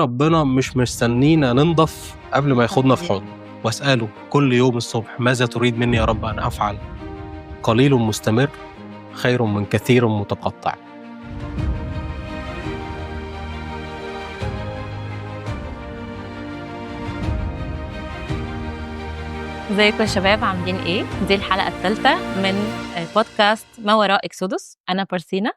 ربنا مش مستنينا ننضف قبل ما ياخدنا في حضنه، واسأله كل يوم الصبح: ماذا تريد مني يا رب أن أفعل؟ قليل مستمر خير من كثير متقطع. ازيكم يا شباب، عاملين ايه؟ دي الحلقة الثالثة من بودكاست ما وراء اكسودوس. انا بارسينا.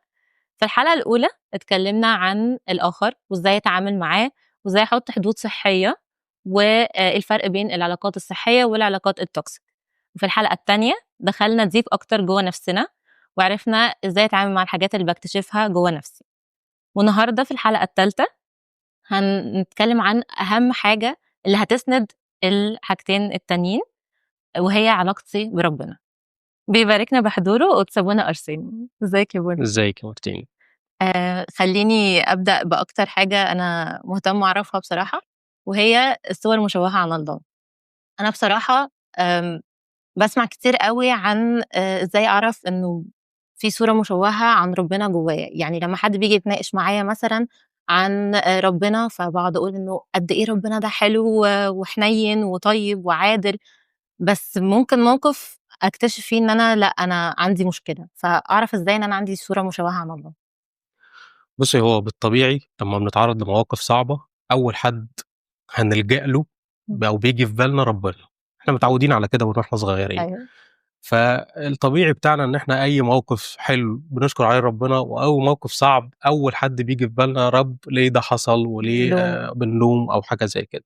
في الحلقة الأولى اتكلمنا عن الآخر وازاي اتعامل معاه وازاي احط حدود صحية والفرق بين العلاقات الصحية والعلاقات التوكسيك. وفي الحلقة الثانية دخلنا ديب اكتر جوه نفسنا وعرفنا ازاي اتعامل مع الحاجات اللي بكتشفها جوه نفسي. والنهاردة في الحلقة الثالثة هنتكلم عن أهم حاجة اللي هتسند الحاجتين التانيين، وهي علاقتي بربنا. بيباركنا بحضوره وتسابونا أرسين. ازيك يا بني؟ ازيك يا مارتين؟ خليني أبدأ بأكتر حاجة أنا مهتم أعرفها بصراحة، وهي الصور المشوهة عن الله. أنا بصراحة بسمع كتير قوي عن ازاي أعرف إنه في صورة مشوهة عن ربنا جوايا. يعني لما حد بيجي يتناقش معايا مثلا عن ربنا، فبقعد أقول إنه قد إيه ربنا ده حلو وحنين وطيب وعادل، بس ممكن موقف اكتشف فيه ان انا لا، انا عندي مشكله، فاعرف ازاي ان انا عندي صوره مشوهه عن الله. بصي، هو بالطبيعي لما بنتعرض لمواقف صعبة أول حد هنلجأ له أو بيجي في بالنا ربنا. احنا متعودين على كده من واحنا صغيرين. ايوه. فالطبيعي بتاعنا ان احنا اي موقف حلو بنشكر عليه ربنا، واي موقف صعب اول حد بيجي في بالنا: رب ليه ده حصل؟ وليه لوم. بنلوم او حاجه زي كده.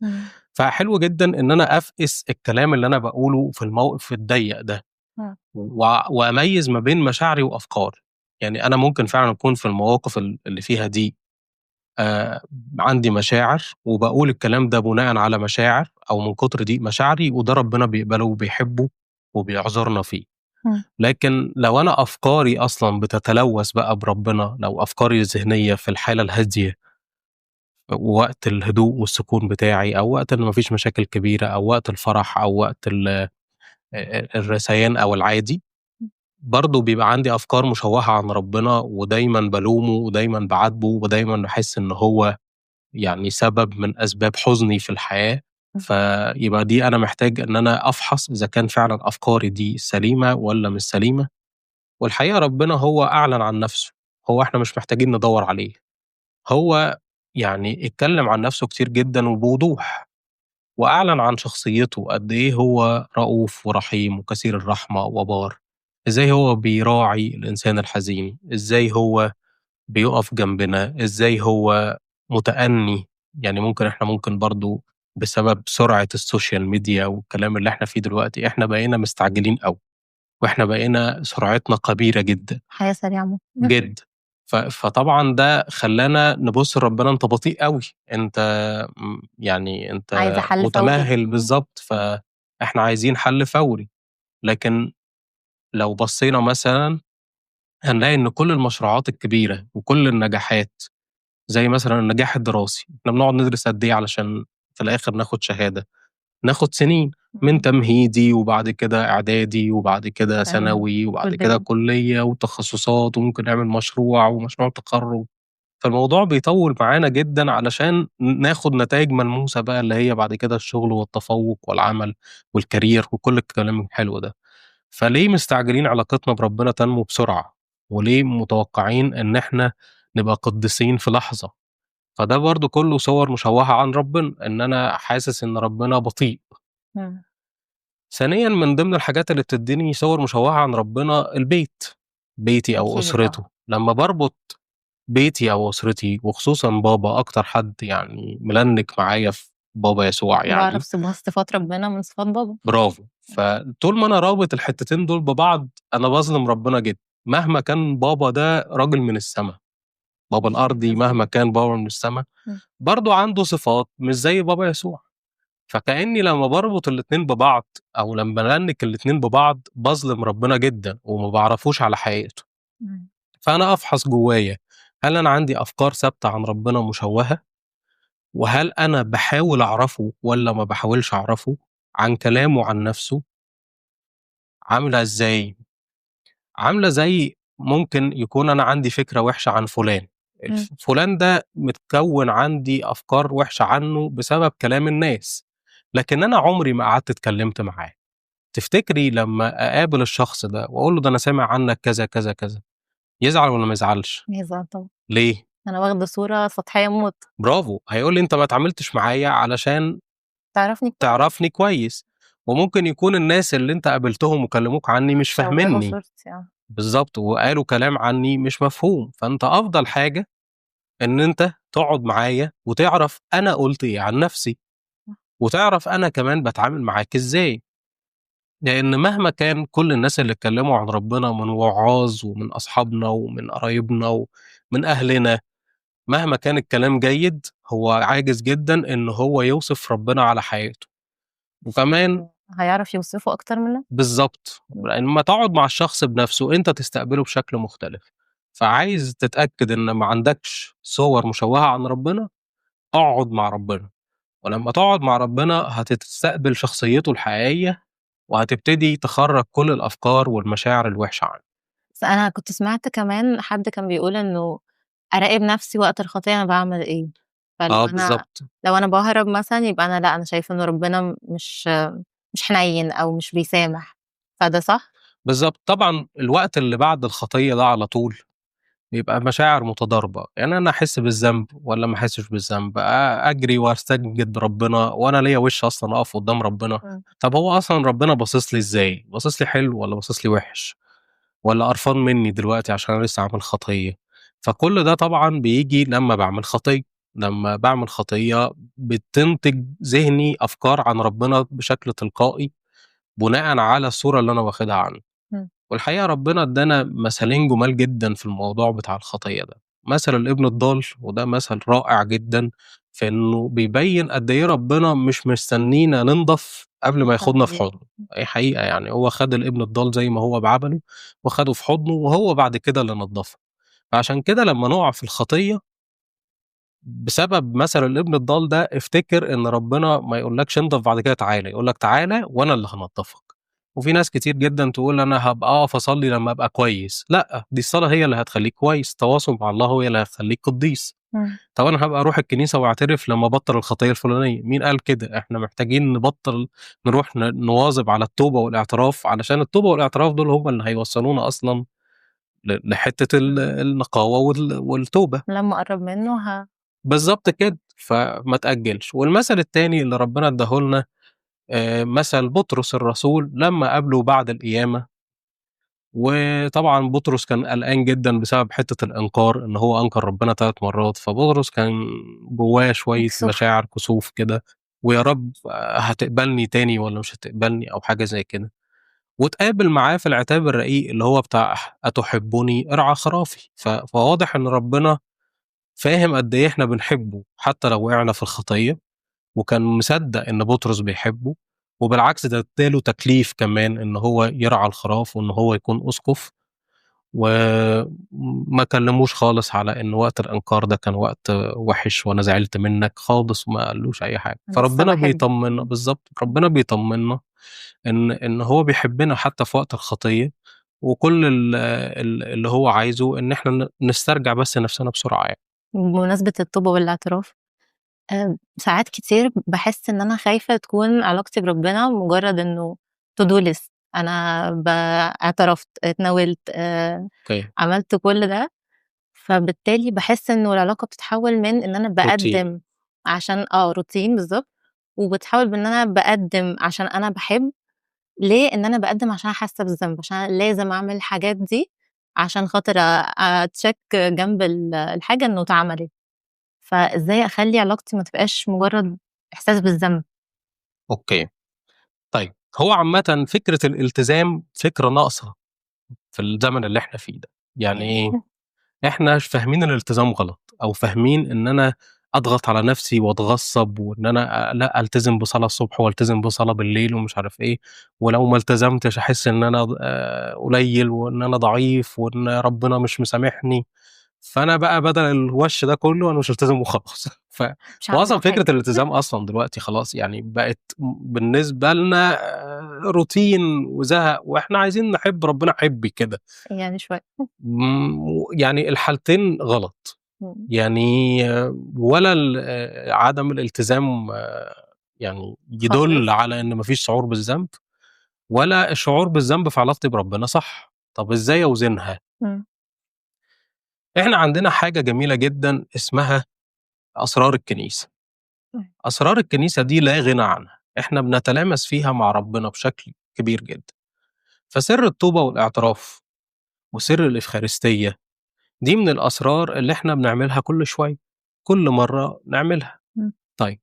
فحلو جدا ان انا افقس الكلام اللي انا بقوله في الموقف الضيق ده، واميز ما بين مشاعري وافكاري. يعني انا ممكن فعلا اكون في المواقف اللي فيها دي عندي مشاعر وبقول الكلام ده بناء على مشاعر او من كتر دي مشاعري، وده ربنا بيقبله وبيحبه وبيعذرنا فيه. لكن لو أنا أفكاري أصلا بتتلوث بقى بربنا، لو أفكاري الذهنية في الحالة الهادية وقت الهدوء والسكون بتاعي، أو وقت اللي مفيش مشاكل كبيرة، أو وقت الفرح، أو وقت الرثيان أو العادي، برضه بيبقى عندي أفكار مشوهة عن ربنا، ودايما بلومه ودايما بعاتبه ودايما بحس إن هو يعني سبب من أسباب حزني في الحياة. فيبقى دي أنا محتاج إن أنا أفحص إذا كان فعلا أفكاري دي سليمة ولا مش سليمة. والحقيقة ربنا هو أعلن عن نفسه، هو إحنا مش محتاجين ندور عليه. هو يعني اتكلم عن نفسه كتير جدا وبوضوح، وأعلن عن شخصيته قد إيه هو رؤوف ورحيم وكثير الرحمة وبار. إزاي هو بيراعي الإنسان الحزين، إزاي هو بيقف جنبنا، إزاي هو متأني. يعني ممكن برضو بسبب سرعة السوشيال ميديا والكلام اللي احنا فيه دلوقتي احنا بقينا مستعجلين قوي، واحنا بقينا سرعتنا كبيرة جدا حياه سريعه جد. فطبعا ده خلانا نبص لربنا: انت بطيء قوي، انت يعني انت عايزه حل فوري. متمهل بالظبط، فاحنا عايزين حل فوري. لكن لو بصينا مثلا هنلاقي ان كل المشروعات الكبيره وكل النجاحات، زي مثلا النجاح الدراسي، احنا بنقعد ندرس قد ايه علشان في الاخر ناخد شهاده؟ ناخد سنين، من تمهيدي وبعد كده اعدادي وبعد كده ثانوي وبعد كده كليه وتخصصات، وممكن نعمل مشروع ومشروع تخرج. فالموضوع بيطول معانا جدا علشان ناخد نتائج ملموسة بقى، اللي هي بعد كده الشغل والتفوق والعمل والكارير وكل الكلام الحلو ده. فليه مستعجلين علاقتنا بربنا تنمو بسرعة؟ وليه متوقعين ان احنا نبقى قديسين في لحظة؟ فده برضو كله صور مشوهة عن ربنا، ان انا حاسس ان ربنا بطيء. ثانيا، من ضمن الحاجات اللي بتديني صور مشوهة عن ربنا البيت، بيتي او اسرته. لما بربط بيتي أو أسرتي، وخصوصا بابا أكتر حد يعني ملنك معايا في بابا يسوع، يعني بعرف صفات ربنا من صفات بابا. برافو. فطول ما أنا رابط الحتتين دول ببعض أنا بظلم ربنا جدا. مهما كان بابا ده راجل من السماء، بابا الأرضي، مهما كان بابا من السماء، برضو عنده صفات مش زي بابا يسوع. فكأني لما بربط الاتنين ببعض أو لما بلنك الاتنين ببعض بظلم ربنا جدا وما بعرفوش على حقيقته. فأنا أفحص جوايا: هل أنا عندي أفكار ثابتة عن ربنا مشوهة؟ وهل أنا باحاول أعرفه والّا ما باحاولش أعرفه؟ عن كلامه عن نفسه. عاملة إزاي؟ عاملة زي ممكن يكون أنا عندي فكرة وحشة عن فلان، فلان ده متكون عندي أفكار وحشة عنه بسبب كلام الناس، لكن أنا عمري ما قعدت اتكلمت معاه. تفتكري لما أقابل الشخص ده وأقول له ده أنا سامع عنك كذا كذا كذا، يزعل ولا ما يزعلش؟ يزعل طبعًا، ليه؟ أنا واخدة صورة سطحية موت، برافو، هيقول لي أنت ما اتعاملتش معايا علشان تعرفني كويس، تعرفني كويس، وممكن يكون الناس اللي أنت قابلتهم وكلموك عني مش شوهوا فاهمينّي. صورتي بالضبط، وقالوا كلام عني مش مفهوم، فأنت أفضل حاجة إن أنت تقعد معايا وتعرف أنا قُلت إيه عن نفسي، وتعرف أنا كمان باتعامل معاك إزاي، لإن مهما كان كل الناس اللي اتكلموا عن ربنا من وعاظ ومن أصحابنا ومن قرايبنا ومن أهلنا، مهما كان الكلام جيد، هو عاجز جدًا إن هو يوصف ربنا على حياته، وكمان هيعرف يوصفه أكتر منك؟ بالضبط، لمّا تقعد مع الشخص بنفسه أنت تستقبله بشكل مختلف، فعايز تتأكد إن ما عندكش صور مشوهة عن ربنا، اقعد مع ربنا، ولمّا تقعد مع ربنا هتستقبل شخصيته الحقيقية، وهتبتدي تخرّج كل الأفكار والمشاعر الوحشة عنه. بس أنا كنت سمعت كمان حد كان بيقول إنه أراقب نفسي وقت الخطية أنا باعمل إيه، فلو أنا بالضبط، لو أنا باهرب مثلًا يبقى أنا لأ، أنا شايفة إنه ربنا مش حنيّن أو مش بيسامح، فده صح؟ بالضبط، طبعًا الوقت اللي بعد الخطية ده على طول بيبقى مشاعر متضاربة، يعني أنا أحس بالذنب والّا ما أحسش بالذنب، أجري واستنجد ربنا وأنا ليّا وِش أصلًا أقف قدّام ربنا، إمم. طب هو أصلًا ربنا باصص لي إزاي؟ باصص لي حلو والّا باصص لي وِحِش؟ والّا قرفان منّي دلوقتي عشان أنا لسه عامل خطية؟ فكل ده طبعًا بييجي لمّا باعمل خطية، لمّا باعمل خطية بتنتج ذهني أفكار عن ربنا بشكل تلقائي بناءً على الصورة اللي أنا واخدها عنه. إمم. والحقيقة ربنا ادانا مثلين جمال جدًا في الموضوع بتاع الخطية ده، مثل الابن الضال وده مثل رائع جدًا في إنه بيبين قد إيه ربنا مش مستنينا ننضف قبل ما ياخدنا في حضنه، هي حقيقة يعني هو خد الابن الضال زي ما هو بعمله وخده في حضنه وهو بعد كده اللي نضفه، فعشان كده لما نقع في الخطية بسبب مثل الابن الضال ده افتكر إن ربنا ما يقولكش انضف بعد كده تعالَ، يقول لك تعالَ وأنا اللي هانضفك. وفي ناس كتير جدًا تقول أنا هابقى أقف أصلّي لمّا أبقى كويس، لأ، دي الصلاة هي اللي هتخلّيك كويس، التواصل مع الله هو اللي هيخلّيك قديس. إمم. طب أنا هابقى أروح الكنيسة واعترف لمّا أبطّل الخطية الفلانية، مين قال كده؟ إحنا محتاجين نبطّل نروح نواظب على التوبة والاعتراف، علشان التوبة والاعتراف دول هم اللي هيوصّلونا أصلًا لحتّة النقاوة والتوبة. لمّا أقرّب منه بالضبط كده، فما تأجّلش. والمثل التاني اللي ربنا ادّاه لنا مثل بطرس الرسول لمّا قابله بعد القيامة، وطبعًا بطرس كان قلقان جدًا بسبب حتّة الإنكار، إن هو أنكر ربنا 3 مرّات، فبطرس كان جوّاه شوية مكسوف. مشاعر كسوف كده، ويا رب هتقبلني تاني والّا مش هتقبلني أو حاجة زي كده، واتقابل معاه في العتاب الرقيق اللي هو بتاع أتحبّني ارعى خرافي، فواضح إن ربنا فاهم قد إيه إحنا بنحبه حتّى لو وقعنا في الخطية، وكان مصدّق إن بطرس بيحبه، وبالعكس ده ادّى له تكليف كمان إن هو يرعى الخراف وإن هو يكون أسقف، وما كلّموش خالص على إن وقت الإنكار ده كان وقت وِحِش وأنا زعلت منّك خالص وما قالوش أي حاجة، أنا لسه فربنا باحبه. بيطمّنا بالضبط، ربنا بيطمّنا إن هو بيحبنا حتى في وقت الخطية، وكل اللي هو عايزه إن إحنا نسترجع بس نَفْسنا بسرعة يعني. بمناسبة التوبة والاعتراف، ساعات كتير باحس إن أنا خايفة تكون علاقتي بربنا مجرد إنه to do list أنا اعترفت، اتناولت، أوكي، عملت كل ده، فبالتالي باحس إنه العلاقة بتتحول من إن أنا روتين، باقدّم عشان روتين بالضبط، وبتتحول بإن أنا باقدّم عشان أنا باحب، لإن أنا باقدّم عشان أنا حاسة بالذنب، عشان أنا لازم أعمل الحاجات دي عشان خاطر أتcheck جنب الحاجة إنه اتعملت. فإزاي أخلّي علاقتي ما تبقاش مجرد إحساس بالذنب؟ أوكي. طيب، هو عامةً فكرة الالتزام فكرة ناقصة في الزمن اللي إحنا فيه ده، يعني إيه؟ إحنا فاهمين الالتزام غلط، أو فاهمين إن أنا أضغط على نفسي وأتغصّب وإن أنا لأ ألتزم بصلاة الصبح وألتزم بصلاة بالليل ومش عارف إيه، ولو ما التزمتش أحس إن أنا قليل وإن أنا ضعيف وإن ربنا مش مسامحني، فأنا بقى بدل الوَش ده كلّه أنا مش هالتزم وخلاص. مش هو هاعمل أصلًا حاجة. فكرة الالتزام أصلًا دلوقتي خلاص يعني بقت بالنسبة لنا روتين وزهق، وإحنا عايزين نحب ربنا حِبّي كده. يعني شوية. يعني الحالتين غلط، يعني ولا عدم الالتزام يعني يدل خالص. على إن ما فيش شعور بالذنب، ولا الشعور بالذنب في علاقتي بربنا صح. طب إزاي أوزنها؟ إمم. إحنا عندنا حاجة جميلة جدًا اسمها أسرار الكنيسة. إمم. أسرار الكنيسة دي لا غنى عنها، إحنا بنتلامس فيها مع ربنا بشكل كبير جدًا. فسر التوبة والاعتراف وسر الإفخارستية دي من الأسرار اللي إحنا بنعملها كل شوية، كل مرة نعملها. إمم. طيب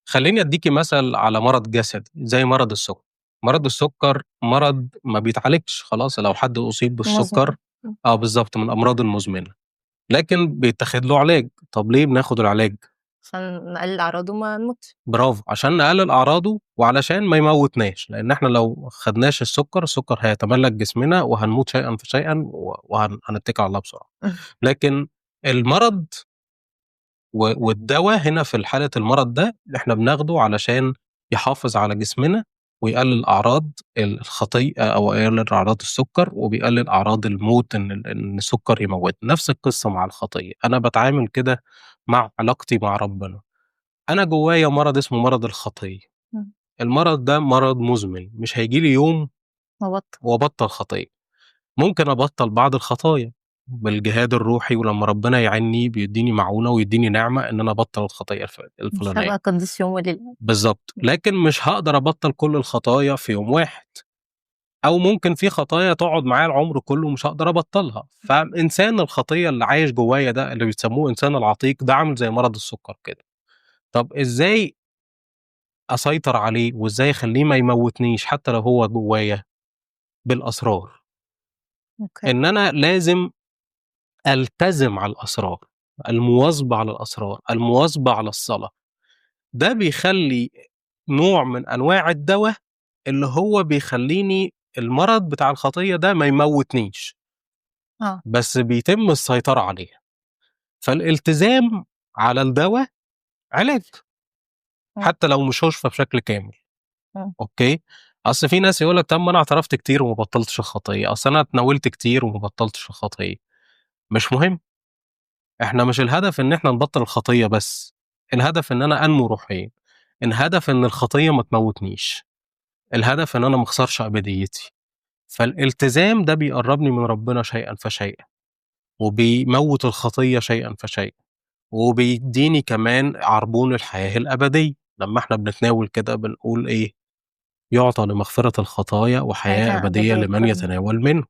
خلّيني أدّيكِ مثل على مرض جسدي زي مرض السُكّر. مرض السُكّر مرض ما بيتعالجش خلاص، لو حد أُصيب بالسُكّر مزمن. إمم. بالضبط، من الأمراض المزمنة، لكن بيتاخد له علاج. طب ليه بناخد العلاج؟ عشان نقلل أعراضه وما نموتش. برافو، عشان نقلل أعراضه وعلشان ما يموتناش، لإن إحنا لو خدناش السُكّر هيتملّك جسمنا وهنموت شيئًا فشيئًا هنتّكل على الله بسرعة. إمم. لكن المرض والدوا هنا في حالة المرض ده إحنا بناخده علشان يحافظ على جسمنا ويقلل أعراض الخطيئة أو يقلل أعراض السُكّر، وبيقلل أعراض الموت إن السُكّر يموتنا. نفس القصة مع الخطية، أنا باتعامل كده مع علاقتي مع ربنا. أنا جوايا مرض اسمه مرض الخطية، إمم. المرض ده مرض مزمن، مش هييجي لي يوم مبطّل. وأبطّل خطية. ممكن أبطّل بعض الخطايا بالجهاد الروحي، ولمّا ربنا يعينّي بيدّيني معونة ويدّيني نعمة إن أنا أبطّل الخطية مش الفلانية. هابقى قديس يوم وليلة. بالضبط، إمم. لكن مش هاقدر أبطّل كل الخطايا في يوم واحد، أو ممكن في خطايا تقعد معايا العمر كلّه مش هاقدر أبطّلها. فإنسان الخطية اللي عايش جوايا ده اللي بيسموه إنسان العتيق ده عامل زي مرض السُكّر كده. طب إزاي أسيطر عليه وإزاي أخلّيه ما يموتنيش حتى لو هو جوايا؟ بالأسرار، أوكي. إن أنا لازم ألتزم على الأسرار، المواظبة على الأسرار، المواظبة على الصلاة. ده بيخلّي نوع من أنواع الدوا اللي هو بيخلّيني المرض بتاع الخطية ده ما يموتنيش، آه. بس بيتم السيطرة عليه. فالالتزام على الدوا علاج، إمم. حتى لو مش هُشفى بشكل كامل. إمم. أوكي. أصل في ناس يقول لك طب ما أنا اعترفت كتير وما بطّلتش الخطية، أصل أنا اتناولت كتير وما بطّلتش الخطية. مش مهم، إحنا مش الهدف إن إحنا نبطّل الخطية بس، الهدف إن أنا أنمو روحيًا، الهدف إن الخطية ما تموتنيش، الهدف إن أنا ما اخسرش أبديتي. فالالتزام ده بيقرّبني من ربنا شيئًا فشيئًا، وبيموّت الخطية شيئًا فشيئًا، وبيدّيني كمان عربون الحياة الأبدية. لمّا إحنا بنتناول كده بنقول إيه، يُعطى لمغفرة الخطايا وحياة حياة أبدية أبدية لمن لكل من. يتناول منه.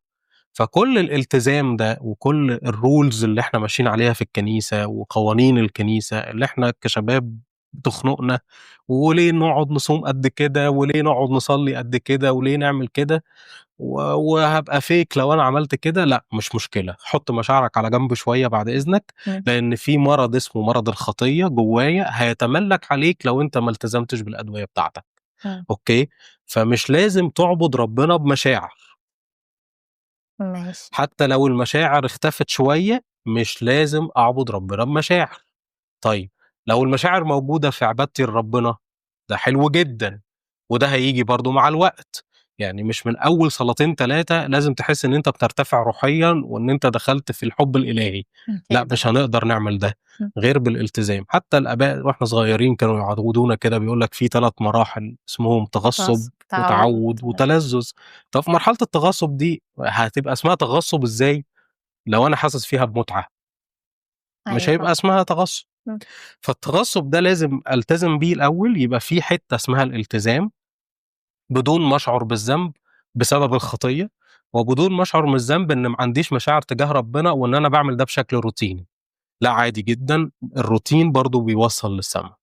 فكل الالتزام ده وكل الrules اللي إحنا ماشيين عليها في الكنيسة وقوانين الكنيسة اللي إحنا كشباب بتخنقنا، وليه نقعد نصوم قد كده، وليه نقعد نصلي قد كده، وليه نعمل كده، وهابقى fake لو أنا عملت كده. لأ، مش مشكلة، حُط مشاعرك على جنب شوية بعد إذنك، ماشي. لإن في مرض اسمه مرض الخطية جوايا هيتملّك عليك لو أنت ما التزمتش بالأدوية بتاعتك. إمم. أوكي. فمش لازم تعبد ربنا بمشاعر، ماشي. حتى لو المشاعر اختفت شوية مش لازم أعبد ربنا بمشاعر. طيب لو المشاعر موجودة في عبادتي لربنا ده حلو جدًا، وده هييجي برضه مع الوقت. يعني مش من أول صلاتين 3 لازم تحس إن أنت بترتفع روحيًا وإن أنت دخلت في الحب الإلهي. لأ، أكيد. مش هنقدر نعمل ده إمم. غير بالالتزام. حتى الآباء وإحنا صغيرين كانوا يعودونا كده، بيقول لك في 3 مراحل اسمهم تغصُّب خلاص تعوّد. وتعوُّد وتلذُّذ. طب في مرحلة التغصُّب دي هتبقى اسمها تغصُّب إزاي لو أنا حاسس فيها بمتعة؟ مش أيوه هيبقى طبعًا. اسمها تغصُّب. إمم. فالتغصُّب ده لازم ألتزم بيه الأول، يبقى في حتّة اسمها الالتزام بدون ما أشعر بالذنب بسبب الخطية، وبدون ما أشعر بالذنب إن ما عنديش مشاعر تجاه ربنا وإن أنا باعمل ده بشكل روتيني. لأ، عادي جدًا، الروتين برضه بيوصّل للسما،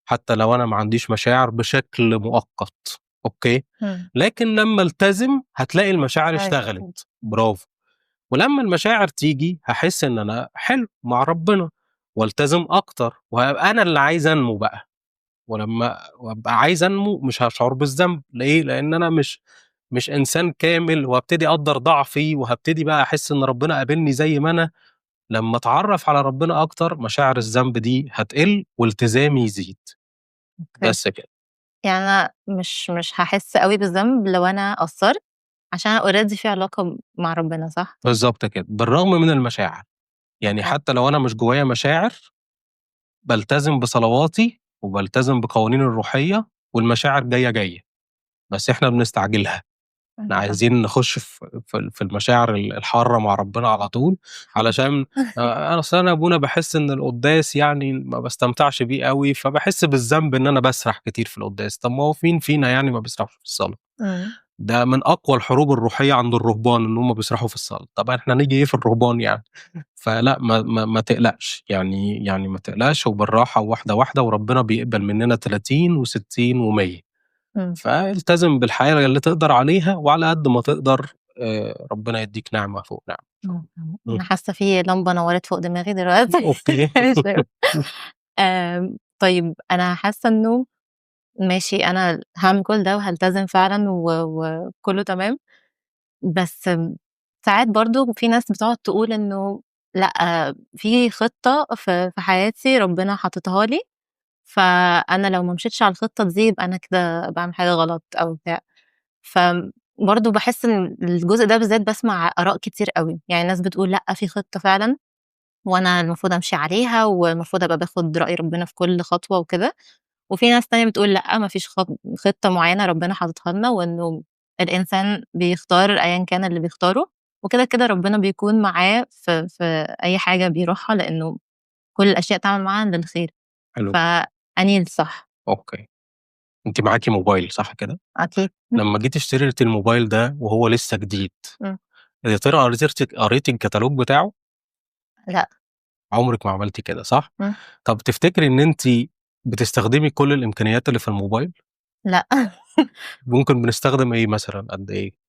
حتى لو أنا ما عنديش مشاعر بشكل مؤقت. أوكي. إمم. لكن لمّا ألتزم هتلاقي المشاعر مشاعر تزيد. اشتغلت. برافو. ولمّا المشاعر تيجي هاحس إن أنا حلو مع ربنا، والتزم أكتر، وهابقى أنا اللي عايز أنمو بقى. ولمّا وأبقى عايز أنمو مش هاشعر بالذنب. ليه؟ لإن أنا مش إنسان كامل، وهابتدي أقدّر ضعفي، وهابتدي بقى أحس إن ربنا قابلني زي ما أنا. لمّا أتعرّف على ربنا أكتر مشاعر الذنب دي هتقل والتزامي يزيد. أوكي. بس كده. يعني أنا مش هاحس أوي بالذنب لو أنا قصّرت، عشان أنا already في علاقة مع ربنا، صح كده؟ بالضبط كده، بالرغم من المشاعر. يعني أوكي. حتى لو أنا مش جوايا مشاعر بالتزم بصلواتي وبالتزم بقوانين الروحية، والمشاعر جاية بس إحنا بنستعجلها. إحنا عايزين نخش في المشاعر الحارة مع ربنا على طول، علشان أنا أصل أنا أبونا باحس إن القداس يعني ما باستمتعش بيه أوي، فباحس بالذنب إن أنا باسرح كتير في القداس. طب ما هو مين فينا يعني ما بيسرحش في الصلاة؟ ده من أقوى الحروب الروحية عند الرهبان إن هم بيسرحوا في الصلاة. طب إحنا هنيجي إيه في الرهبان يعني؟ فلأ ما تقلقش، يعني ما تقلقش وبالراحة وواحدة واحدة، وربنا بيقبل مننا 30 و60 و100. فالتزم بالحياة اللي تقدر عليها، وعلى قد ما تقدر ربنا يديك نعمة فوق نعمة. أنا حاسة في لمبة نورت فوق دماغي دلوقتي. أوكي. طيب أنا حاسة إنه ماشي، أنا هاعمل كل ده وهالتزم فعلًا وكله تمام، بس ساعات برضه في ناس بتقعد تقول إنه لأ، في خطة في حياتي ربنا حاططها لي، فأنا لو ما مشيتش على الخطة دي يبقى أنا كده باعمل حاجة غلط أو بتاع. برضه باحس إن الجزء ده بالذات باسمع آراء كتير أوي، يعني ناس بتقول لأ، في خطة فعلًا وأنا المفروض أمشي عليها، والمفروض أبقى باخد رأي ربنا في كل خطوة وكده، وفي ناس تانية بتقول لأ، ما فيش خطة معينة ربنا حاططها لنا، وإنه الإنسان بيختار أيًا كان اللي بيختاره، وكده ربنا بيكون معاه في أي حاجة بيروحها، لإنه كل الأشياء تعمل معاً للخير. حلو. فأنهي الصح؟ أوكي. أنتِ معاكِ موبايل صح كده؟ أكيد. لمّا جيتِ اشتريتِ الموبايل ده وهو لسه جديد، إمم. يا ترى قريتِ الكتالوج بتاعه؟ لأ. عمرِك ما عملتِ كده صح؟ إمم. طب تفتكري إن أنتِ بتستخدمي كل الإمكانيات اللي في الموبايل؟ لأ. ممكن بنستخدم إيه مثلًا، قد إيه؟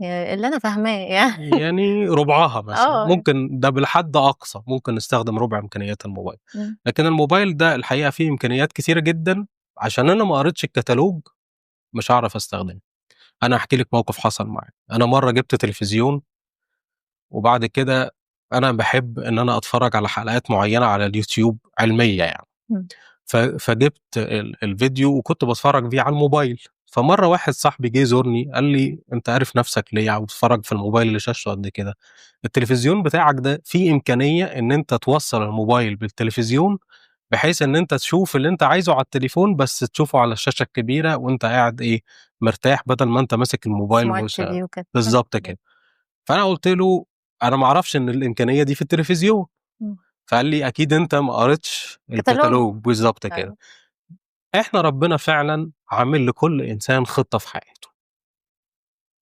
اللي أنا فاهماه يعني. يعني ربعها مثلًا، آه. ممكن ده بالحد أقصى، ممكن نستخدم ربع إمكانيات الموبايل. إمم. لكن الموبايل ده الحقيقة فيه إمكانيات كتيرة جدًا، عشان أنا ما قريتش الكتالوج مش هاعرف أستخدمه. أنا هاحكي لِك موقف حصل معايا. أنا مرّة جِبت تلفزيون، وبعد كده أنا باحب إن أنا أتفرّج على حلقات معيّنة على اليوتيوب علمية يعني. إمم. فجِبت الفيديو وكنت باتفرّج بيه على الموبايل. فمرّة واحد صاحبي جه يزورني قال لي: "أنت عارف نَفْسك ليه عم بتتفرّج في الموبايل اللي شاشته قد كده؟ التلفزيون بتاعك ده فيه إمكانية إن أنت توصّل الموبايل بالتلفزيون، بحيث إن أنت تشوف اللي أنت عايزه على التليفون، بس تشوفه على الشاشة الكبيرة وأنت قاعد إيه، مرتاح بدل ما أنت ماسك الموبايل smart TV وكده. بالضبط كده. فأنا قُلت له: "أنا ما أعرفش إن الإمكانية دي في التلفزيون." إمم. فقال لي: "أكيد أنت ما قريتش كتالوج. الكتالوج." بالضبط كده. أيوه. إحنا ربنا فعلًا عامل لكل إنسان خطة في حياته،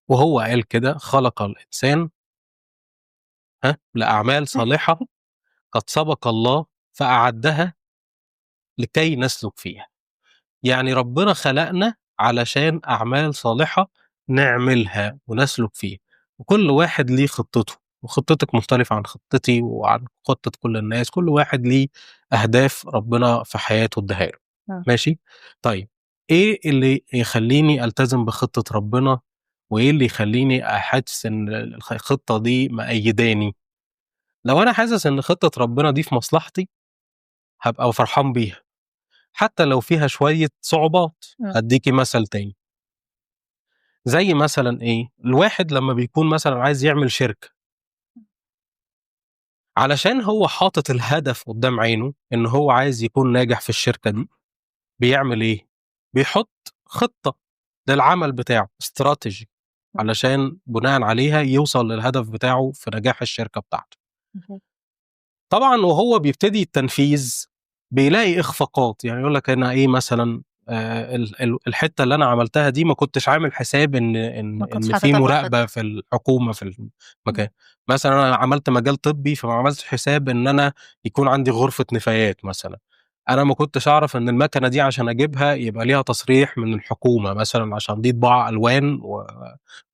وهو قال كده: "خلق الإنسان لأعمال صالحة قد سبق الله فأعدها لكي نسلك فيها." يعني ربنا خلقنا علشان أعمال صالحة نعملها ونسلك فيها، وكل واحد ليه خطته، وخطتِك مختلفة عن خطتي وعن خطة كل الناس، كل واحد ليه أهداف ربنا في حياته اداها له. آه. ماشي؟ طيب إيه اللي يخلّيني ألتزم بخطة ربنا، وإيه اللي يخلّيني أحس إن الخطة دي مأيّداني؟ لو أنا حاسس إن خطة ربنا دي في مصلحتي، هابقى فرحان بيها، حتى لو فيها شوية صعوبات. إمم. هادّيكِ مثل تاني، زي مثلًا إيه، الواحد لمّا بيكون مثلًا عايز يعمل شركة، علشان هو حاطط الهدف قدّام عينه إن هو عايز يكون ناجح في الشركة دي، بيعمل إيه، بيحط خطة للعمل بتاعه استراتيجي، إمم. علشان بناءً عليها يوصل للهدف بتاعه في نجاح الشركة بتاعته. اهم. طبعًا وهو بيبتدي التنفيذ بيلاقي إخفاقات، يعني يقول لك أنا إيه مثلًا، الحتّة اللي أنا عملتها دي ما كنتش عامل حساب إن ما كنتش في حاططها في مراقبة الخطة. في الحكومة في إمم. المكان. مثلًا أنا عملت مجال طبّي فما عملتش حساب إن أنا يكون عندي غرفة نفايات مثلًا. أنا ما كنتش أعرف إن المكنة دي عشان أجيبها يبقى ليها تصريح من الحكومة مثلًا، عشان دي طباعة ألوان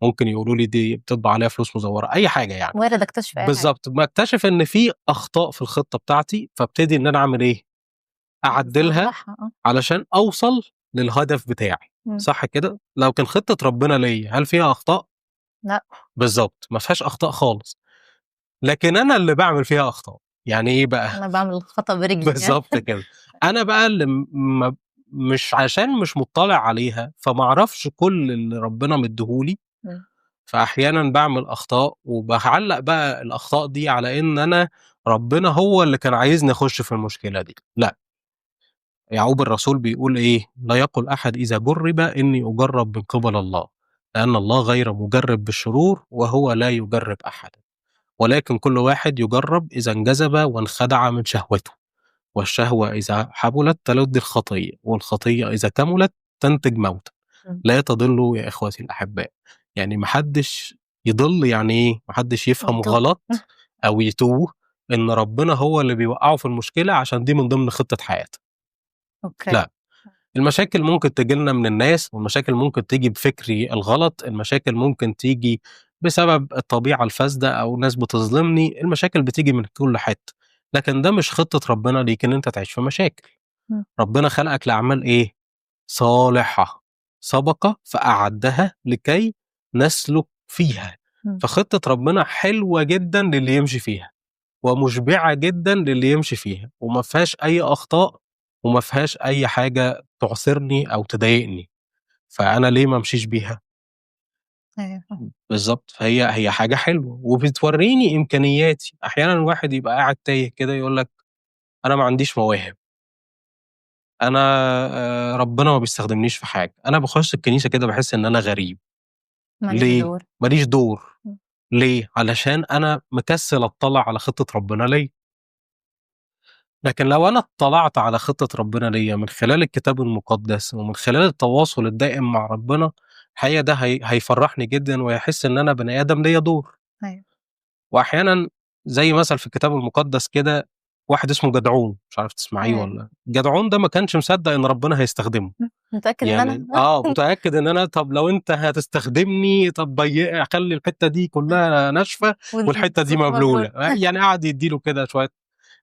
وممكن يقولوا لي دي بتطبع عليها فلوس مزورة، أي حاجة يعني. وارد أكتشف أي حاجة. بالضبط، باكتشف إن في أخطاء في الخطة بتاعتي، فابتدي إن أنا أعمل إيه، أعدّلها أصلّحها. آه. علشان أوصل للهدف بتاعي، إمم. صح كده؟ لكن خطة ربنا ليّا هل فيها أخطاء؟ لأ. بالضبط، ما فيهاش أخطاء خالص، لكن أنا اللي باعمل فيها أخطاء. يعني إيه بقى؟ أنا باعمل الخطأ برجلي يعني. بالضبط كده. أنا بقى اللي مش عشان مش مُطّلع عليها، فما أعرفش كل اللي ربنا مدّيه لي، إمم. فأحيانًا باعمل أخطاء، وباعلّق بقى الأخطاء دي على إن أنا ربنا هو اللي كان عايزني أخش في المشكلة دي، لأ. يعقوب الرسول بيقول إيه، لا يقل أحد إذا جرب إني أجرب من قبل الله، لأن الله غير مجرب بالشرور وهو لا يجرب أحد، ولكن كل واحد يجرب إذا انجذب وانخدع من شهوته، والشهوة إذا حبلت تلد الخطية، والخطية إذا كملت تنتج موتا. إمم. لا تضلوا يا إخوتي الأحباء. يعني محدش يضل، يعني إيه محدش يفهم يتوه. غلط أو يتوه إن ربنا هو اللي بيوقعه في المشكلة عشان دي من ضمن خطة حياته. أوكي. لا، المشاكل ممكن تيجي لنا من الناس، والمشاكل ممكن تيجي بفكري الغلط، المشاكل ممكن تيجي بسبب الطبيعة الفاسدة أو ناس بتظلمني، المشاكل بتيجي من كل حتة، لكن ده مش خطة ربنا ليك إن أنت تعيش في مشاكل. إمم. ربنا خلقك لأعمال إيه؟ صالحة، سبق فأعدها لكي نسلك فيها. إمم. فخطة ربنا حلوة جدًا للي يمشي فيها، ومشبعة جدًا للي يمشي فيها، وما فيهاش أي أخطاء، وما فيهاش أي حاجة تعثرني أو تضايقني، فأنا ليه ما امشيش بيها؟ أيوه فاهمة. بالضبط، فهي حاجة حلوة، وبتوريني إمكانياتي. أحيانًا الواحد يبقى قاعد تايه كده يقول لك أنا ما عنديش مواهب، أنا ربنا ما بيستخدمنيش في حاجة، أنا باخش الكنيسة كده باحس إن أنا غريب. ما ليش ليه؟ دور. ما ليش دور. إمم. ليه؟ علشان أنا مكسل أطّلع على خطة ربنا ليّا. لكن لو أنا اطّلعت على خطة ربنا ليّا من خلال الكتاب المقدس ومن خلال التواصل الدائم مع ربنا، الحقيقة ده هيفرّحني جدًا وهيحس إن أنا بني آدم ليّا دور. أيوه. وأحيانًا زي مثل في الكتاب المقدس كده، واحد اسمه جدعون، مش عارف تسمعيه أيوه. والّا؟ جدعون ده ما كانش مصدّق إن ربنا هيستخدمه. متأكد إن أنا يعني متأكد إن أنا، طب لو أنت هتستخدمني، طب خلّي الحتّة دي كلّها ناشفة والحتّة دي والصوت مبلولة، مبلول. يعني قعد يدّي له كده شوية،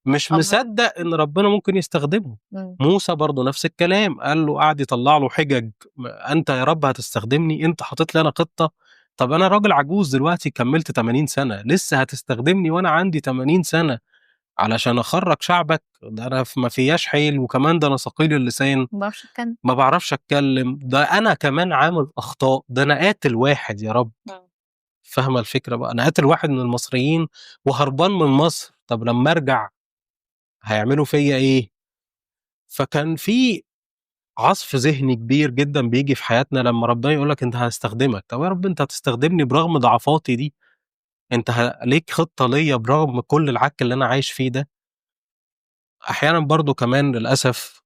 مش طب. مصدّق إن ربنا ممكن يستخدمه. إمم. موسى برضه نفس الكلام، قال له قعد يطلّع له حِجَج، أنت يا رب هتستخدمني، أنت حاطط لي أنا خطة، طب أنا راجل عجوز دلوقتي كمّلت 80 سَنة، لسه هتستخدمني وأنا عندي 80 سَنة علشان أخرّج شعبك؟ ده أنا ما فيّاش حيل، وكمان ده أنا ثقيل اللسان. ما باعرفش أتكلم. ما باعرفش أتكلّم، ده أنا كمان عامل أخطاء، ده أنا قاتل واحد يا رب. إمم. فاهمة الفكرة بقى؟ أنا قاتل واحد من المصريين وهربان من مصر، طب لمّا أرجع هيعملوا فيّا إيه؟ فكان في عصف ذهني كبير جدًا بييجي في حياتنا لمّا ربنا يقول لك أنت هاستخدمك، طب يا رب أنت هتستخدمني برغم ضعفاتي دي، أنت ليك خطة ليّا برغم كل العك اللي أنا عايش فيه ده. أحيانًا برضه كمان للأسف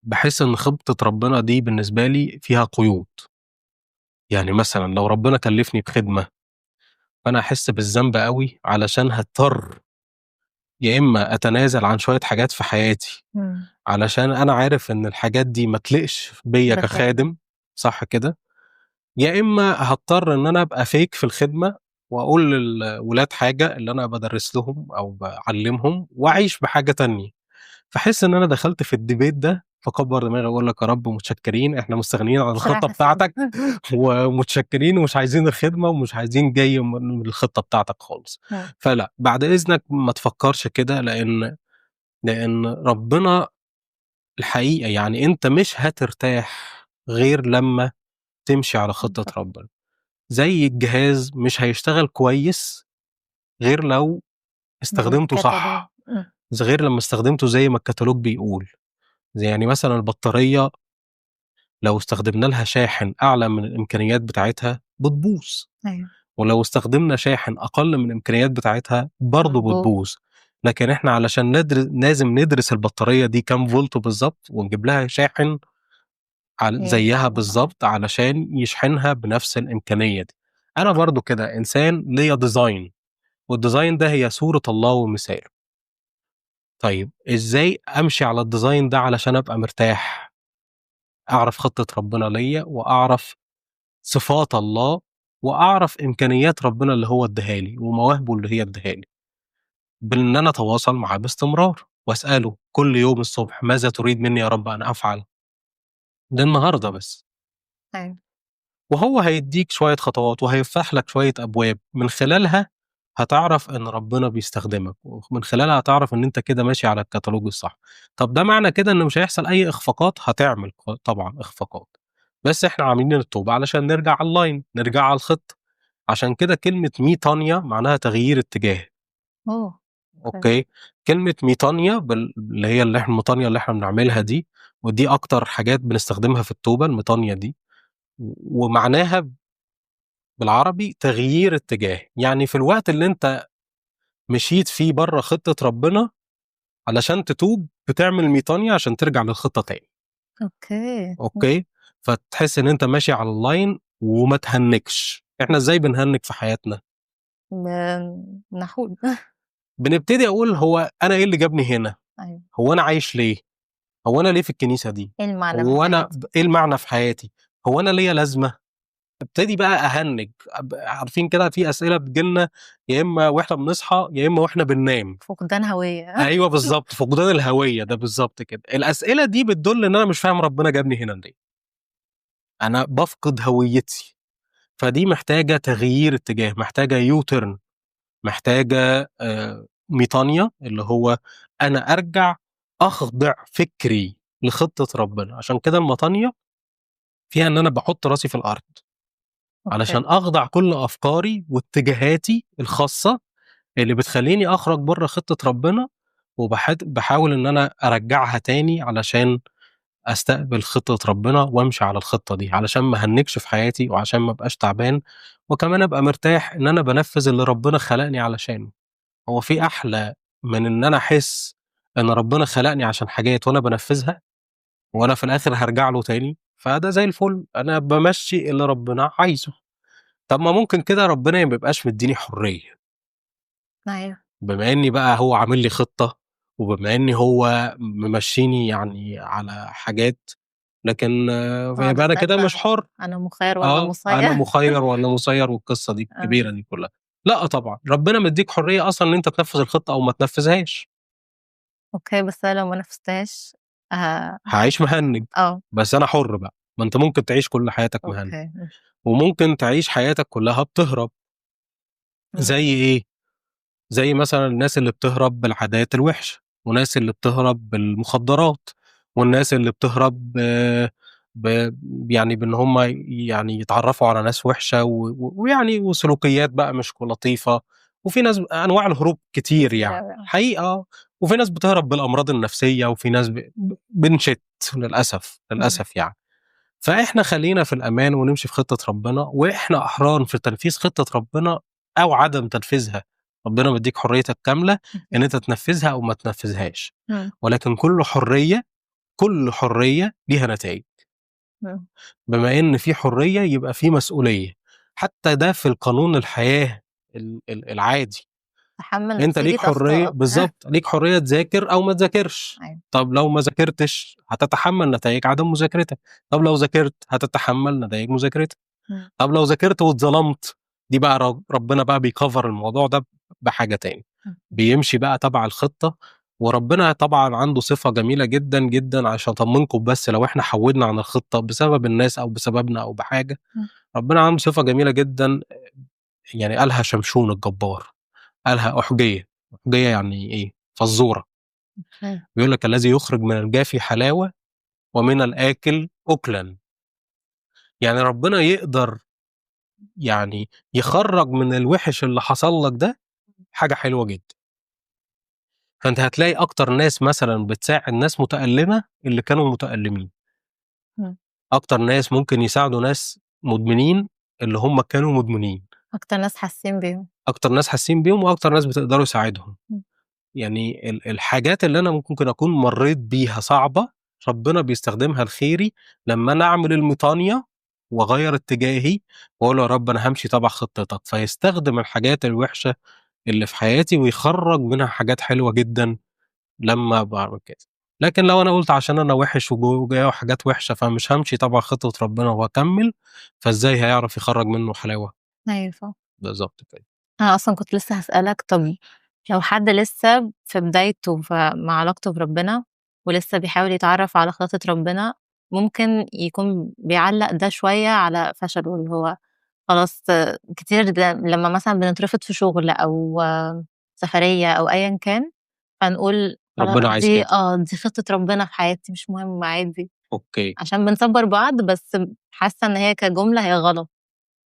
باحس إن خطة ربنا دي بالنسبة لي فيها قيود. يعني مثلًا لو ربنا كلّفني بخدمة، فأنا هاحس بالذنب أوي علشان هاضطر يا إما أتنازل عن شوية حاجات في حياتي، إمم. علشان أنا عارف إن الحاجات دي ما تليقش بيّا بالخدمة. كخادم، صح كده؟ يا إما هاضطر إن أنا أبقى fake في الخدمة، وأقول للولاد حاجة اللي أنا بادرّس لهم أو باعلّمهم، وأعيش بحاجة تانية. فاحس إن أنا دخلت في الdebate ده، فاكبّر دماغي أقول لك يا رب متشكرين، إحنا مستغنيين عن بصراحة الخطة نفسي بتاعتك ومتشكرين ومش عايزين الخدمة ومش عايزين جاي من الخطة بتاعتك خالص. إمم. فلأ، بعد إذنك ما تفكّرش كده، لإن ربنا الحقيقة يعني أنت مش هترتاح غير لمّا تمشي على خطة بالضبط. ربنا. زي الجهاز مش هيشتغل كويس غير لو استخدمته بالكتالوج. صح، إمم. غير لمّا استخدمته زي ما الكتالوج بيقول. زي يعني مثلًا البطارية لو استخدمنا لها شاحن أعلى من الإمكانيات بتاعتها بتبوظ، أيوه. ولو استخدمنا شاحن أقل من الإمكانيات بتاعتها برضه مضبوط. بتبوظ. لكن إحنا علشان لازم ندرس البطارية دي كام فولت بالضبط، ونجيب لها شاحن زيّها يشحنها. بالضبط علشان يشحنها بنفس الإمكانية دي. أنا برضه كده إنسان ليّا design، والdesign ده هي صورة الله ومثاله. طيب إزاي أمشي على الdesign ده علشان أبقى مرتاح؟ أعرف خطة ربنا ليّا، وأعرف صفات الله، وأعرف إمكانيات ربنا اللي هو ادّاها لي، ومواهبه اللي هي ادّاها لي، بإن أنا أتواصل معاه باستمرار، وأسأله كل يوم الصبح ماذا تريد مني يا رب أن أفعل؟ للنهارده بس. أيوه. وهو هيدّيك شوية خطوات، وهيفتح لك شوية أبواب، من خلالها هتعرف إن ربنا بيستخدمك، ومن خلالها هتعرف إن أنت كده ماشي على الكتالوج الصح. طب ده معنى كده إن مش هيحصل أي إخفاقات؟ هتعمل طبعًا إخفاقات، بس إحنا عاملين التوبة علشان نرجع online، نرجع على الخطة. عشان كده كلمة ميتانيا معناها تغيير اتجاه. أوه! أوكي، كلمة ميطانيا اللي هي الميطانيا اللي إحنا بنعملها دي، ودي أكتر حاجات بنستخدمها في التوبة الميطانيا دي، ومعناها بالعربي تغيير اتجاه، يعني في الوقت اللي أنت مشيت فيه برّه خطة ربنا علشان تتوب بتعمل ميطانيا عشان ترجع للخطة تاني. أوكي. أوكي، فتحس إن أنت ماشي على الline وما تهنِّكش. إحنا إزاي بنهنِّك في حياتنا؟ نحول. بنبتدي أقول هو أنا إيه اللي جابني هنا؟ أيوه. هو أنا عايش ليه؟ هو أنا ليه في الكنيسة دي؟ إيه المعنى من هو أنا حياتي؟ إيه المعنى في حياتي؟ هو أنا ليّا لازمة؟ ابتدي بقى أهنِّج، عارفين كده في أسئلة بتيجي لنا يا إما وإحنا بنصحى، يا إما وإحنا بننام. فقدان هوية. أيوه بالضبط، فقدان الهوية ده بالضبط كده. الأسئلة دي بتدُل إن أنا مش فاهم ربنا جابني هنا ليه، أنا بافقد هويتي، فدي محتاجة تغيير اتجاه، محتاجة U turn، محتاجة ميطانيا، اللي هو أنا أرجع أخضع فكري لخطة ربنا. عشان كده المطانية فيها إن أنا باحط راسي في الأرض، أوكي. علشان أخضع كل أفكاري واتجاهاتي الخاصة اللي بتخلّيني أخرج برّه خطة ربنا، باحاول إن أنا أرجّعها تاني علشان أستقبل خطة ربنا وأمشي على الخطة دي، علشان ما أهنِّكش في حياتي وعشان ما أبقاش تعبان، وكمان أبقى مرتاح إن أنا بانفّذ اللي ربنا خلقني علشانه. هو في أحلى من إن أنا أحس إن ربنا خلقني عشان حاجات وأنا بانفّذها، وأنا في الآخر هارجع له تاني؟ فده زي الفل، أنا بامشّي اللي ربنا عايزه. طب ما ممكن كده ربنا ما يبقاش مدّيني حرية، أيوه. بما إني بقى هو عامل لي خطة، وبما إني هو ممشّيني يعني على حاجات، لكن ده فيبقى أنا السؤال كده مش بقى، حُر. أنا مخيّر والّا أنا مسيّر؟ مُخيّر والّا مُسيّر والقصة دي آه. الكبيرة دي كلّها. لأ طبعًا، ربنا مدّيك حرية أصلًا إن أنت تنفّذ الخطة أو ما تنفّذهاش. أوكي، بس أنا لو ما نفذتهاش ه هاعيش مهنِّج، آه. بس أنا حُر بقى، ما أنت ممكن تعيش كل حياتك مهنِّج، أوكي. ماشي. وممكن تعيش حياتك كلّها بتهرب. إمم. زي إيه؟ زي مثلًا الناس اللي بتهرب بالعادات الوحشة، وناس اللي بتهرب بالمخدرات، والناس اللي بتهرب ب يعني بإن هم يعني يتعرّفوا على ناس وحشة ويعني وسلوكيات بقى مش لطيفة، وفي ناس أنواع الهروب كتير كتير يعني، أوي. آه. حقيقة وفي ناس بتهرب بالأمراض النفسية، وفي ناس بنشِت للأسف، إمم. للأسف يعني. فإحنا خلّينا في الأمان ونمشي في خطة ربنا، وإحنا أحرار في تنفيذ خطة ربنا أو عدم تنفيذها. ربنا مدّيك حريتك كاملة إن أنت تنفذها أو ما تنفذهاش، إمم. ولكن كل حرية ليها نتايج. إمم. بما إن في حرية يبقى في مسؤولية، حتى ده في القانون الحياة العادي. تحمّل أنت ليك نتيجة حرية أخطائك. بالضبط، ليك حرية تذاكر أو ما تذاكرش. أيوه. طب لو ما ذاكرتش هتتحمّل نتايج عدم مذاكرتك، طب لو ذاكرت هتتحمّل نتايج مذاكرتك. إمم. طب لو ذاكرت واتظلمت، دي بقى ربنا بقى بيcover الموضوع ده بحاجة تاني، إمم. بيمشي بقى تبع الخطة. وربنا طبعًا عنده صفة جميلة جدًا، جدًا عشان أطمنكم بس لو إحنا حوّدنا عن الخطة بسبب الناس أو بسببنا أو بحاجة، إمم. ربنا عنده صفة جميلة جدًا يعني قالها شمشون الجبار، قالها أُحْجية. أُحْجية يعني إيه؟ فزورة. أيوه. بيقول لك: "الذي يخرج من الجافي حلاوة ومن الآكل أُكلًا." يعني ربنا يقدر يعني يخرّج من الوِحِش اللي حصل لك ده حاجة حلوة جدًا. فأنت هتلاقي أكتر ناس مثلًا بتساعد ناس متألّمة اللي كانوا متألّمين، إمم. أكتر ناس ممكن يساعدوا ناس مدمنين اللي هم كانوا مدمنين، أكتر ناس حاسين بيهم. أكتر ناس حاسين بيهم وأكتر ناس بتقدروا يساعدهم. إمم. يعني الحاجات اللي أنا ممكن أكون مرّيت بيها صعبة، ربنا بيستخدمها لخيري لمّا أنا أعمل الميطانيا وأغيّر اتجاهي وأقول له: يا رب أنا هامشي تبع خطتك، فيستخدم الحاجات الوحشة اللي في حياتي ويخرّج منها حاجات حلوة جدًا لمّا باعمل كده. لكن لو أنا قُلت عشان أنا وِحِش وجوايا حاجات وحشة فمش هامشي تبع خطة ربنا وأكمّل، فإزاي هيعرف يخرّج منّه حلاوة؟ أيوه صح. بالضبط كده. أنا أصلًا كنت لسه هاسألك، طب لو حد لسه في بدايته مع علاقته بربنا، ولسه بيحاول يتعرّف على خطة ربنا، ممكن يكون بيعلّق ده شوية على فشله، اللي هو خلاص كتير لمّا مثلًا بنترفض في شغل أو سفرية أو أيًا كان، فنقول ربنا عايز كده. دي خطة ربنا في حياتي مش مهم عادي، أوكي. عشان بنصبّر بعض، بس حاسة إن هي كجملة هي غلط،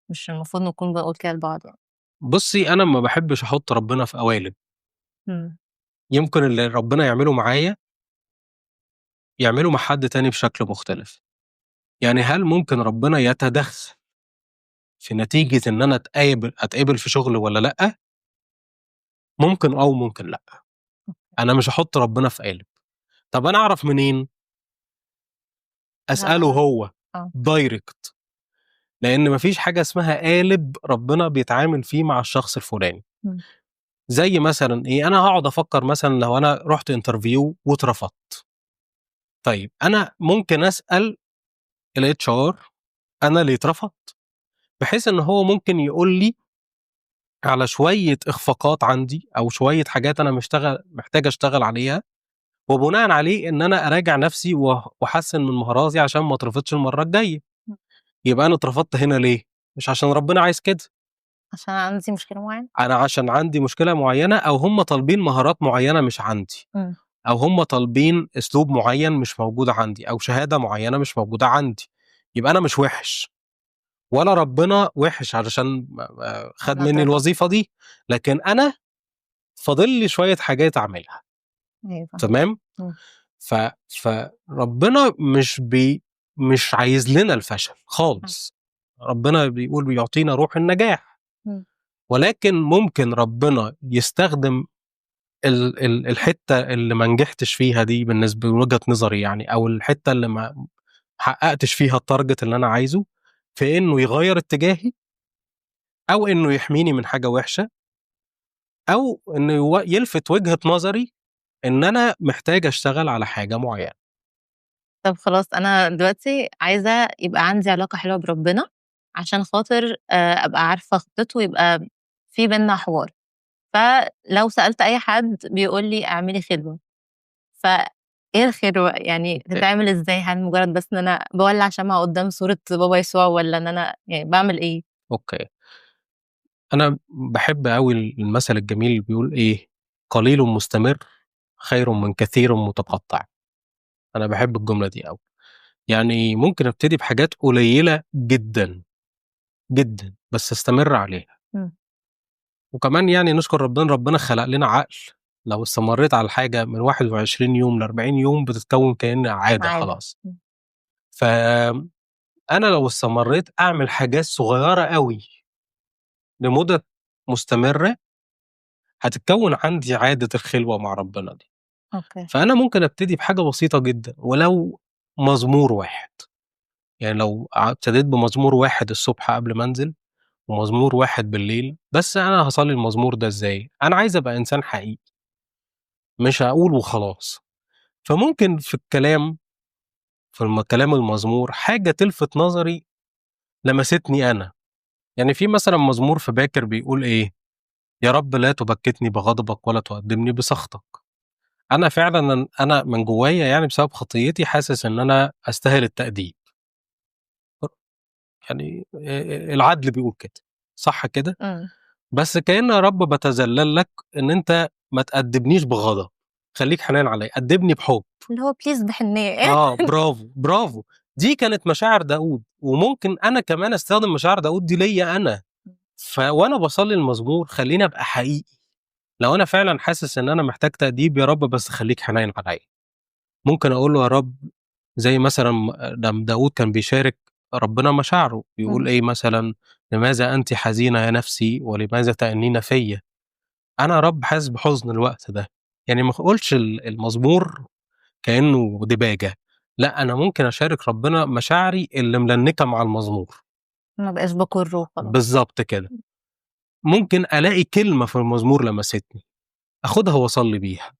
مش المفروض نكون بنقول كده لبعض يعني. بُصّي، أنا ما باحبّش أحُط ربنا في قوالب. إمم. يمكن اللي ربنا يعمله معايا يعمله مع حد تاني بشكل مختلف. يعني هل ممكن ربنا يتدخل في نتيجة إن أنا أتقبل في شغل والّا لأ؟ ممكن وممكن لأ. أنا مش هاحط ربنا في قالب. طب أنا أعرف منين؟ أسأله هو آه. direct، لإن ما فيش حاجة اسمها قالب ربنا بيتعامل فيه مع الشخص الفلاني. إمم. زي مثلًا إيه، أنا هاقعد أفكّر مثلًا لو أنا رُحت interview واترفضت، طيب أنا ممكن أسأل الHR أنا ليه اترفضت؟ بحيث إن هو ممكن يقول لي على شوية إخفاقات عندي أو شوية حاجات أنا محتاج أشتغل عليها، وبناءً عليه إن أنا أراجع نفسي وأحسّن من مهاراتي عشان ما اترفضش المرّة الجاية. إمم. يبقى أنا اترفضت هنا ليه؟ مش عشان ربنا عايز كده، عشان عندي مشكلة معينة. أنا عشان عندي مشكلة معيّنة أو هم طالبين مهارات معيّنة مش عندي، إمم. أو هم طالبين أسلوب معيّن مش موجود عندي، أو شهادة معيّنة مش موجودة عندي. يبقى أنا مش وِحِش، ولا ربنا وِحِش علشان خَد أنا منّي اترفضت. الوظيفة دي، لكن أنا فاضل لي شوية حاجات أعملها. أيوه فاهمة. تمام؟ إمم. ف فربنا مش عايز لنا الفشل إمم. خالص. ربنا بيقول بيعطينا روح النجاح، إمم. ولكن ممكن ربنا يستخدم الحتّة اللي ما نجحتش فيها دي بالنسبة من وجهة نظري يعني، أو الحتّة اللي ما حققتش فيها الtarget اللي أنا عايزه، في إنه يغيّر اتجاهي، أو إنه يحميني من حاجة وحشة، أو إنه يلفت وجهة نظري إن أنا محتاج أشتغل على حاجة معيّنة. طب خلاص أنا دلوقتي عايزة يبقى عندي علاقة حلوة بربنا، عشان خاطر أبقى عارفة خطته ويبقى في بيننا حوار. فلو سألت أي حد بيقول لي اعملي خلوة، فإيه الخلوة؟ يعني تتعمل إزاي؟ هل مجرد بس إن أنا باولّع شمعة قدّام صورة بابا يسوع والّا إن أنا يعني باعمل إيه؟ أوكي. أنا باحب أوي المثل الجميل اللي بيقول إيه، قليل مستمر خير من كثير متقطع. أنا باحب الجملة دي أوي. يعني ممكن أبتدي بحاجات قليلة جدًا، جدًا، بس أستمر عليها. إمم. وكمان يعني نشكر ربنا، ربنا خلق لنا عقل، لو استمريت على الحاجة من 21 يوم ل40 يوم بتتكوّن كأنها عادة عادة. خلاص. إمم. فأنا لو استمريت أعمل حاجات صغيرة أوي لمدة مستمرة، هتتكوّن عندي عادة الخلوة مع ربنا دي. أوكي. فأنا ممكن أبتدي بحاجة بسيطة جدًا، ولو مزمور واحد. يعني لو ابتديت بمزمور واحد الصبح قبل ما أنزل، ومزمور واحد بالليل، بس أنا هاصلّي المزمور ده إزاي؟ أنا عايز أبقى إنسان حقيقي، مش هاقول وخلاص. فممكن في الكلام، كلام المزمور حاجة تلفت نظري لمستني أنا. يعني في مثلًا مزمور في باكر بيقول إيه، يا رب لا تبكتني بغضبك ولا تؤدبني بسخطك. أنا فعلًا أنا من جوايا يعني بسبب خطيتي حاسس إن أنا أستاهل التأديب. يعني العدل بيقول كده، صح كده؟ إمم. بس كأن يا رب باتذلّل لك إن أنت ما تأدّبنيش بغضب، خلّيك حنين عليّا، أدّبني بحُب. اللي هو please بحنيّة. برافو، برافو. دي كانت مشاعر داود، وممكن أنا كمان أستخدم مشاعر داود دي ليّا أنا. وأنا باصلّي المزمور خلّيني أبقى حقيقي، لو أنا فعلًا حاسس إن أنا محتاج تأديب يا رب بس خلّيك حنين عليّا. ممكن أقول له يا رب زي مثلًا لمّا داود كان بيشارك ربنا مشاعره، بيقول إمم. إيه مثلًا، لماذا أنتِ حزينة يا نفسي ولماذا تأنين فيّ؟ أنا يا رب حاسس بحزن الوقت ده. يعني ما اقولش المزمور كأنه ديباجة، لأ أنا ممكن أشارك ربنا مشاعري اللي ملنّكة مع المزمور. ما بقاش باكُرّه وخلاص. بالضبط كده. ممكن ألاقي كلمة في المزمور لمستني، آخُدها وأصلّي بيها،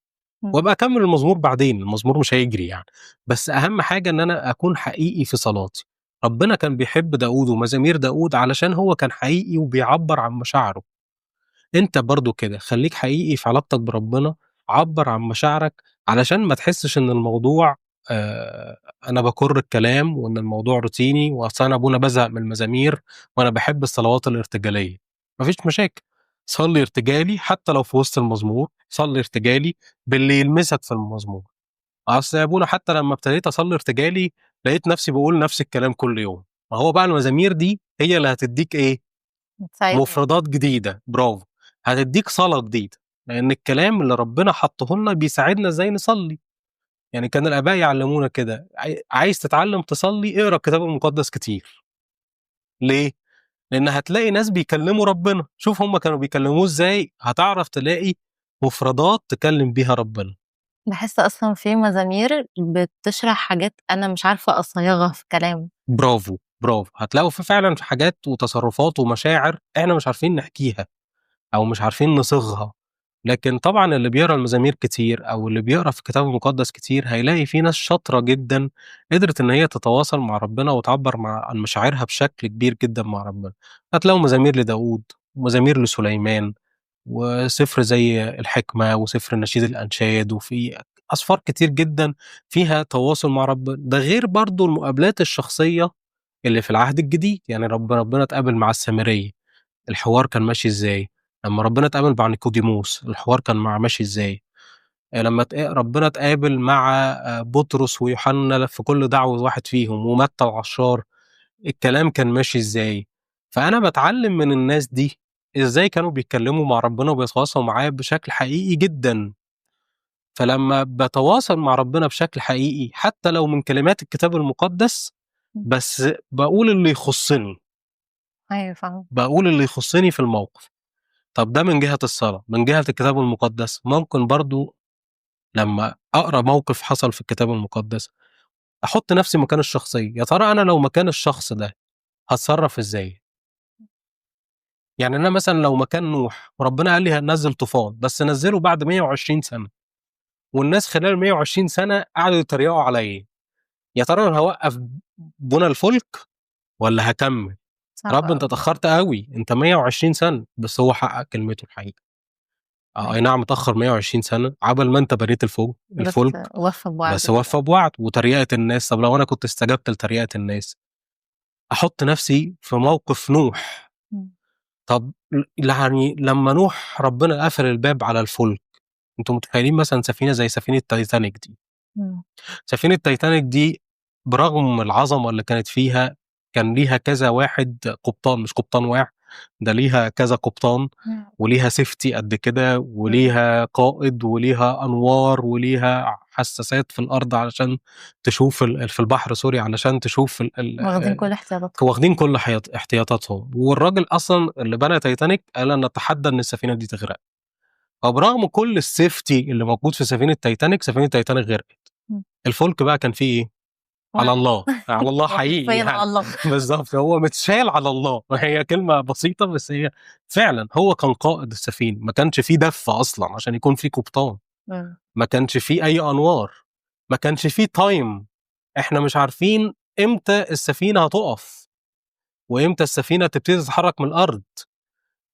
إمم. وأبقى أكمّل المزمور بعدين، المزمور مش هيجري يعني. بس أهم حاجة إن أنا أكون حقيقي في صلاتي. ربنا كان بيحب داود ومزامير داود علشان هو كان حقيقي وبيعبّر عن مشاعره. أنت برضه كده، خلّيك حقيقي في علاقتك بربنا، عبّر عن مشاعرك علشان ما تحسّش إن الموضوع آآ أنا باكُر الكلام وإن الموضوع روتيني، وأصل أنا أبونا بازهق من المزامير وأنا باحب الصلوات الارتجالية. ما فيش مشاكل، صلّي ارتجالي حتى لو في وسط المزمور، صلّي ارتجالي باللي يلمسك في المزمور. أصل يا أبونا حتى لمّا ابتديت أصلّي ارتجالي لقيت نفسي باقول نفس الكلام كل يوم. ما هو بقى المزامير دي هي اللي هتدّيك إيه، بتساعدني. مفردات جديدة، برافو، هتدّيك صلاة جديدة. لأن الكلام اللي ربنا حطه لنا بيساعدنا إزاي نصلي. يعني كان الآباء يعلمونا كده، عايز تتعلم تصلي اقرأ الكتاب المقدس كتير. ليه؟ لأن هتلاقي ناس بيكلموا ربنا، شوف هم كانوا بيكلموه إزاي، هتعرف تلاقي مفردات تكلم بيها ربنا. باحس أصلًا في مزامير بتشرح حاجات أنا مش عارفة أصيغها في كلام. برافو، برافو. هتلاقوا فعلا في حاجات وتصرفات ومشاعر إحنا مش عارفين نحكيها أو مش عارفين نصيغها. لكن طبعا اللي بيقرا المزامير كتير أو اللي بيقرا في الكتاب المقدس كتير هيلاقي في ناس شاطرة جدا قدرت إن هي تتواصل مع ربنا وتعبر عن مشاعرها بشكل كبير جدا مع ربنا. هتلاقوا مزامير لداود ومزامير لسليمان وسفر زي الحكمة وسفر نشيد الأنشاد، وفي أسفار كتير جدا فيها تواصل مع ربنا. ده غير برضو المقابلات الشخصية اللي في العهد الجديد. يعني ربنا اتقابل مع السامرية، الحوار كان ماشي ازاي؟ لما ربنا اتقابل مع نيقوديموس الحوار كان ماشي ازاي؟ لما ربنا اتقابل مع بطرس ويوحنا في كل دعوة واحد فيهم، ومتى العشار، الكلام كان ماشي ازاي؟ فأنا بتعلم من الناس دي ازاي كانوا بيتكلموا مع ربنا وبيتواصلوا معاه بشكل حقيقي جدا. فلما بتواصل مع ربنا بشكل حقيقي حتى لو من كلمات الكتاب المقدس، بس بقول اللي يخصني، أيوه فاهمة. بقول اللي يخصني في الموقف. طب ده من جهة الصلاة. من جهة الكتاب المقدس ممكن برضو لما أقرأ موقف حصل في الكتاب المقدس أحط نفسي مكان الشخصية، يا ترى أنا لو مكان الشخص ده هتصرف إزاي؟ يعني أنا مثلا لو مكان نوح وربنا قال لي هنزل طوفان، بس نزله بعد 120 سنة، والناس خلال 120 سنة قعدوا يتريقوا عليا، يا ترى أنا هوقف بنى الفلك ولا هكمل؟ صعب رب أنت أوي. اتأخرت قوي، أنت 120 سنة، بس هو حقق كلمته الحقيقة. أيوه. اي نعم اتاخر 120 سنه عبل ما انت بنيت بس الفلك، وفّى بس بوعده وفى كده. بوعد. وتريقه الناس، طب لو انا كنت استجبت لتريقه الناس، احط نفسي في موقف نوح. إمم. طب يعني لما نوح ربنا قفل الباب على الفلك، انتم متخيلين مثلا سفينه زي سفينه تايتانيك دي؟ إمم. سفينه تايتانيك دي برغم العظمه اللي كانت فيها كان ليها كذا واحد قبطان، مش قبطان واحد، ده ليها كذا قبطان، إمم. وليها سيفتي قد كده، إمم. وليها قائد، وليها انوار، وليها حساسات في الارض علشان تشوف في البحر سوري، علشان تشوف واخدين كل احتياطاتهم. واخدين كل احتياطاتهم. والراجل اصلا اللي بنى تايتانيك قال انا اتحدى ان السفينه دي تغرق. فبرغم كل السيفتي اللي موجود في سفينه تايتانيك، سفينه تايتانيك غرقت. إمم. الفلك بقى كان فيه ايه؟ على الله، على الله هو حقيقي حرفيًا على يعني. الله. بالضبط، هو متشال على الله. هي كلمة بسيطة بس هي فعلًا هو كان قائد السفينة، ما كانش في دَفّة أصلًا عشان يكون في قبطان، إمم. ما كانش في أي أنوار، ما كانش في time. إحنا مش عارفين إمتى السفينة هتُقف، وإمتى السفينة تبتدي تتحرك من الأرض،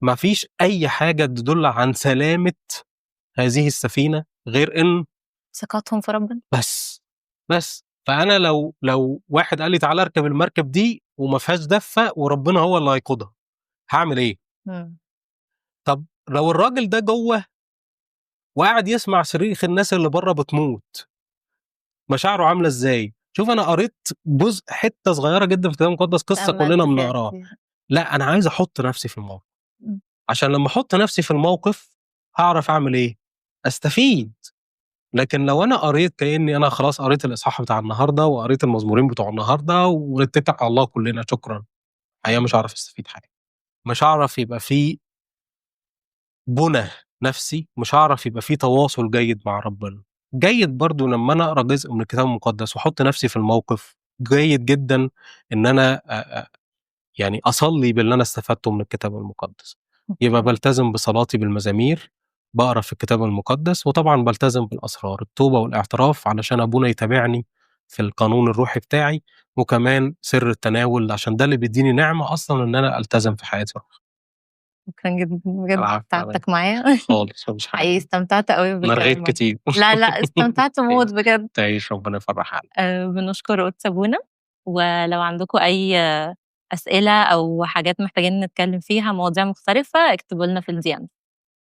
ما فيش أي حاجة تدُل عن سلامة هذه السفينة غير إن ثقتهم في ربنا. بس، بس. فأنا لو واحد قال لي تعالَ اركب المركب دي وما فيهاش دَفّة وربنا هو اللي هيقودها، هاعمل إيه؟ إمم. طب لو الراجل ده جوّه وقاعد يسمع صريخ الناس اللي برّه بتموت، مشاعره عاملة إزاي؟ شوف أنا قريت جزء حتّة صغيّرة جدًا في الكتاب المقدس، قصة كلّنا تأمّلت فيها بنقراها. كتير. لأ، أنا عايز أحُط نَفْسي في الموقف، إمم. عشان لمّا أحُط نَفْسي في الموقف هاعرف أعمل إيه؟ أستفيد. لكن لو أنا قريت كإني أنا خلاص قريت الإصحاح بتاع النهارده وقريت المزمورين بتوع النهارده ونتّكل على الله كلّنا شكرًا، الحقيقة مش هاعرف أستفيد حاجة، مش هاعرف يبقى في بُنى نفسي، مش هاعرف يبقى في تواصل جيد مع ربنا. جيد برضه لمّا أنا أقرا جزء من الكتاب المقدس وأحُط نفسي في الموقف، جيد جدًا إن أنا يعني أصلّي باللي أنا استفدته من الكتاب المقدس. يبقى أوكي. بالتزم بصلاتي بالمزامير، باقرا في الكتاب المقدس، وطبعًا بالتزم بالأسرار، التوبة والاعتراف علشان أبونا يتابعني في القانون الروحي بتاعي، وكمان سر التناول عشان ده اللي بيدّيني نعمة أصلًا إن أنا ألتزم في حياتي الروحية. شكرًا جدًا بجد العفو على إيه؟ تعبتك معايا. خالص ما فيش حاجة. حقيقي استمتعت أوي أنا بالكلام رغيت معاك. كتير. لا، لأ، استمتعت موت تعيش، بجد. تعيش ربنا يفرّح قلبك. بنشكر قدس أبونا، ولو عندكم أي أسئلة أو حاجات محتاجين نتكلم فيها مواضيع مختلفة اكتبوا لنا في الDM.